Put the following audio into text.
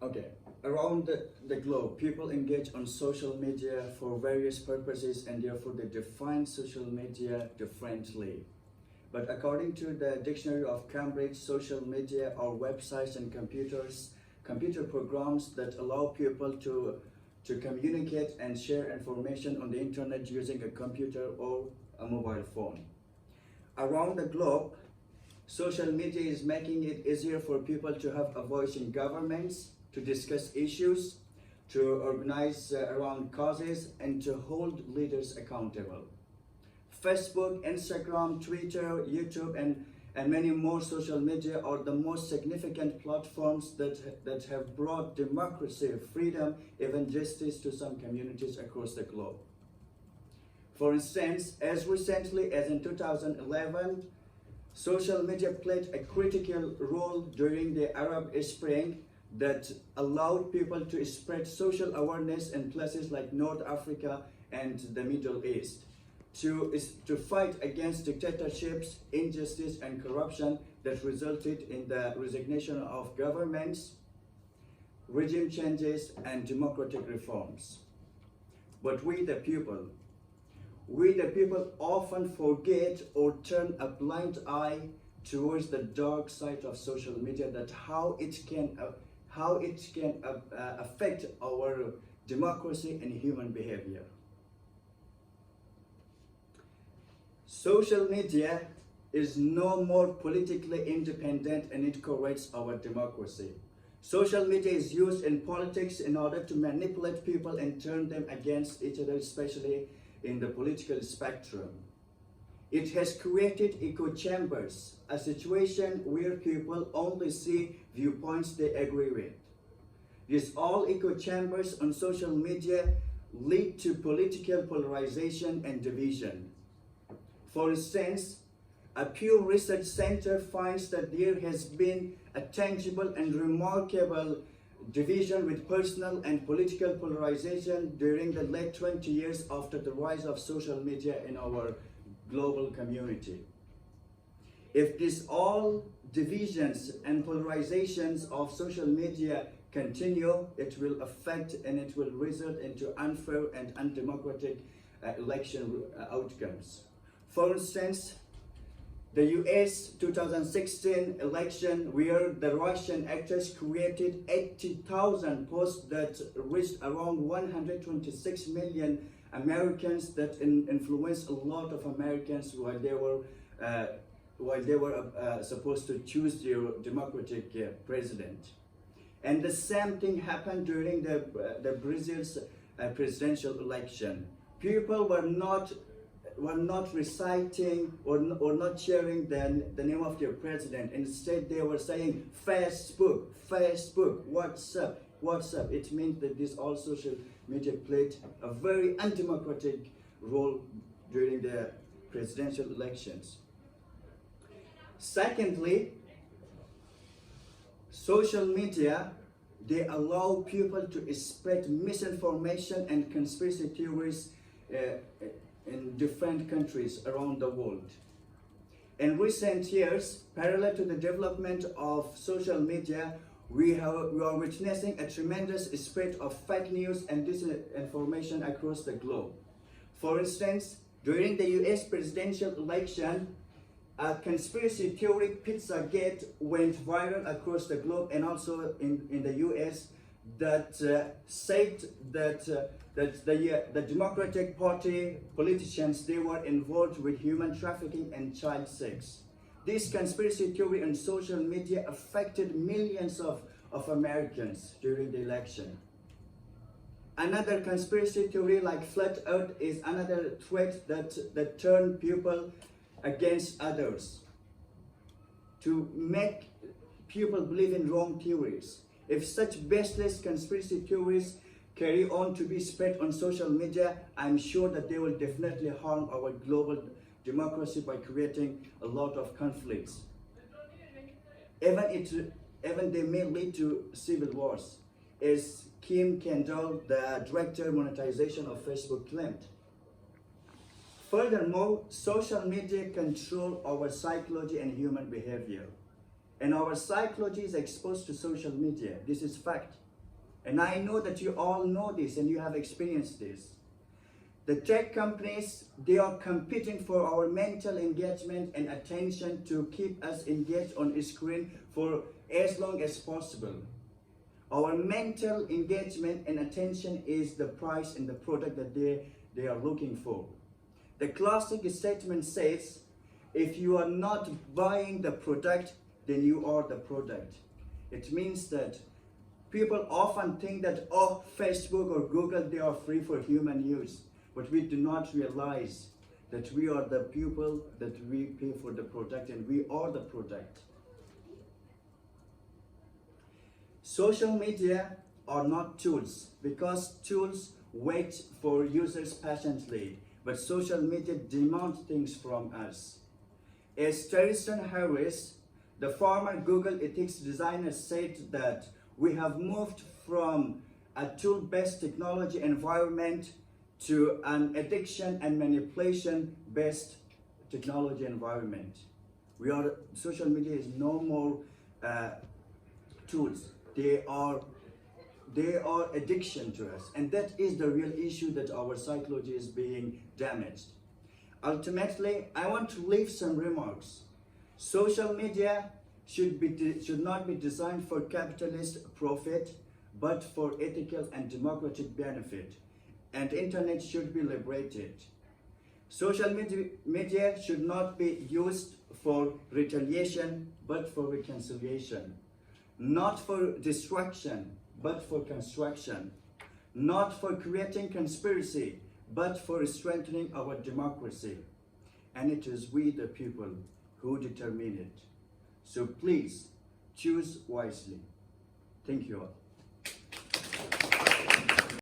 Okay, around the globe, people engage on social media for various purposes and therefore they define social media differently. But according to the Dictionary of Cambridge, social media are websites and computer programs that allow people to communicate and share information on the internet using a computer or a mobile phone. Around the globe, social media is making it easier for people to have a voice in governments, to discuss issues, to organize around causes, and to hold leaders accountable. Facebook, Instagram, Twitter, YouTube, and many more social media are the most significant platforms that have brought democracy, freedom, even justice to some communities across the globe. For instance, as recently as in 2011, social media played a critical role during the Arab Spring that allowed people to spread social awareness in places like North Africa and the Middle East, to fight against dictatorships, injustice, and corruption that resulted in the resignation of governments, regime changes, and democratic reforms. But we the people often forget or turn a blind eye towards the dark side of social media, that how it can affect our democracy and human behavior. Social media is no more politically independent and it corrupts our democracy. Social media is used in politics in order to manipulate people and turn them against each other, especially in the political spectrum. It has created echo chambers, a situation where people only see viewpoints they agree with. These all echo chambers on social media lead to political polarization and division. For instance, a Pew Research Center finds that there has been a tangible and remarkable division with personal and political polarization during the late 20 years after the rise of social media in our global community. If these all divisions and polarizations of social media continue, it will affect and it will result into unfair and undemocratic election outcomes. For instance, the US 2016 election, where the Russian actors created 80,000 posts that reached around 126 million Americans, that influenced a lot of Americans while they were supposed to choose their democratic president. And the same thing happened during the Brazil's presidential election. People were not reciting or not sharing the name of their president. Instead, they were saying Facebook, WhatsApp. It means that this all social media played a very undemocratic role during the presidential elections. Secondly, social media, they allow people to spread misinformation and conspiracy theories in different countries around the world. In recent years, parallel to the development of social media, we are witnessing a tremendous spread of fake news and disinformation across the globe. For instance, during the US presidential election, a conspiracy theory, Pizzagate, went viral across the globe and also in the US, that said that the Democratic Party politicians, they were involved with human trafficking and child sex. This conspiracy theory on social media affected millions of Americans during the election. Another conspiracy theory like Flat Earth is another threat that turned people against others, to make people believe in wrong theories. If such baseless conspiracy theories carry on to be spread on social media, I'm sure that they will definitely harm our global democracy by creating a lot of conflicts. Even they may lead to civil wars, as Kim Kendall, the director monetization of Facebook, claimed. Furthermore, social media control our psychology and human behavior. And our psychology is exposed to social media. This is fact. And I know that you all know this and you have experienced this. The tech companies, they are competing for our mental engagement and attention to keep us engaged on a screen for as long as possible. Our mental engagement and attention is the price and the product that they are looking for. The classic statement says, if you are not buying the product, then you are the product. It means that people often think that, oh, Facebook or Google, they are free for human use. But we do not realize that we are the people that we pay for the product, and we are the product. Social media are not tools, because tools wait for users patiently, but social media demand things from us. As Teresa Harris, the former Google ethics designer, said that we have moved from a tool-based technology environment to an addiction and manipulation-based technology environment. Social media is no more tools. They are addiction to us, and that is the real issue, that our psychology is being damaged. Ultimately, I want to leave some remarks. Social media should not be designed for capitalist profit, but for ethical and democratic benefit. And internet should be liberated. Social media should not be used for retaliation, but for reconciliation. Not for destruction, but for construction. Not for creating conspiracy, but for strengthening our democracy. And it is we, the people, who determine it. So please, choose wisely. Thank you all.